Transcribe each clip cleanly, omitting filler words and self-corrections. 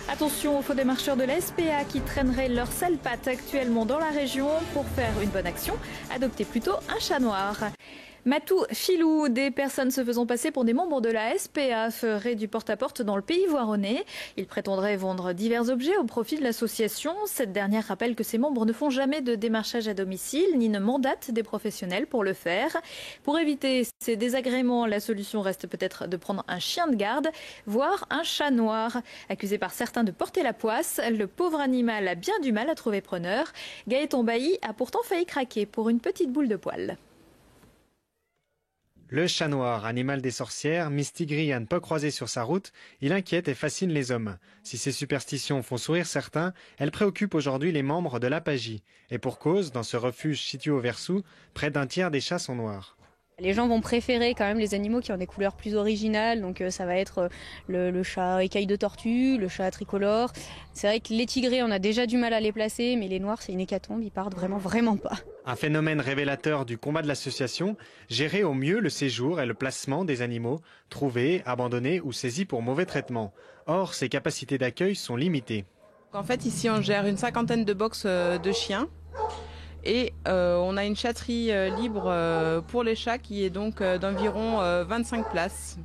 Attention aux faux démarcheurs de la SPA qui traîneraient leurs sales pattes actuellement dans la région. Pour faire une bonne action, adoptez plutôt un chat noir. Matou Filou, des personnes se faisant passer pour des membres de la SPA feraient du porte-à-porte dans le pays voironnais. Ils prétendraient vendre divers objets au profit de l'association. Cette dernière rappelle que ces membres ne font jamais de démarchage à domicile ni ne mandatent des professionnels pour le faire. Pour éviter ces désagréments, la solution reste peut-être de prendre un chien de garde, voire un chat noir. Accusé par certains de porter la poisse, le pauvre animal a bien du mal à trouver preneur. Gaëtan Bailly a pourtant failli craquer pour une petite boule de poil. Le chat noir, animal des sorcières, mistigris à ne pas croiser sur sa route, il inquiète et fascine les hommes. Si ces superstitions font sourire certains, elles préoccupent aujourd'hui les membres de l'APAGI. Et pour cause, dans ce refuge situé au Versou, près d'un tiers des chats sont noirs. Les gens vont préférer quand même les animaux qui ont des couleurs plus originales, donc ça va être le chat écaille de tortue, le chat tricolore. C'est vrai que les tigrés, on a déjà du mal à les placer, mais les noirs, c'est une hécatombe, ils partent vraiment pas. Un phénomène révélateur du combat de l'association, gérer au mieux le séjour et le placement des animaux, trouvés, abandonnés ou saisis pour mauvais traitement. Or, ces capacités d'accueil sont limitées. En fait, ici, on gère une 50aine de box de chiens. Et on a une chatterie libre pour les chats qui est donc d'environ 25 places.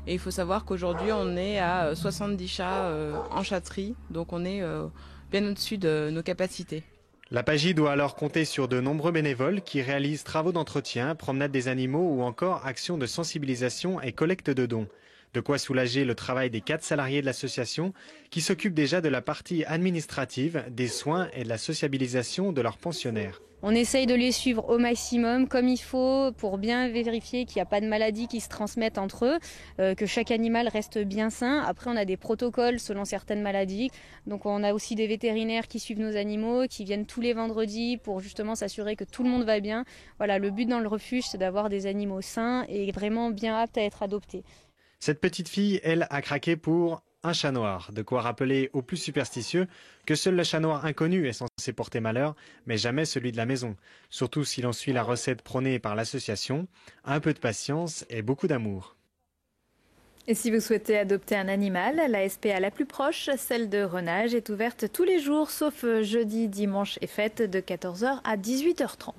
Et il faut savoir qu'aujourd'hui on est à 70 chats en chatterie, donc on est bien au-dessus de nos capacités. L'APAGI doit alors compter sur de nombreux bénévoles qui réalisent travaux d'entretien, promenade des animaux ou encore actions de sensibilisation et collecte de dons. De quoi soulager le travail des 4 salariés de l'association qui s'occupent déjà de la partie administrative, des soins et de la sociabilisation de leurs pensionnaires. On essaye de les suivre au maximum comme il faut pour bien vérifier qu'il n'y a pas de maladies qui se transmettent entre eux, que chaque animal reste bien sain. Après, on a des protocoles selon certaines maladies. Donc on a aussi des vétérinaires qui suivent nos animaux, qui viennent tous les vendredis pour justement s'assurer que tout le monde va bien. Voilà, le but dans le refuge, c'est d'avoir des animaux sains et vraiment bien aptes à être adoptés. Cette petite fille, elle, a craqué pour un chat noir, de quoi rappeler aux plus superstitieux que seul le chat noir inconnu est censé porter malheur, mais jamais celui de la maison. Surtout si l'on suit la recette prônée par l'association, un peu de patience et beaucoup d'amour. Et si vous souhaitez adopter un animal, la SPA la plus proche, celle de Renage, est ouverte tous les jours, sauf jeudi, dimanche et fête, de 14h à 18h30.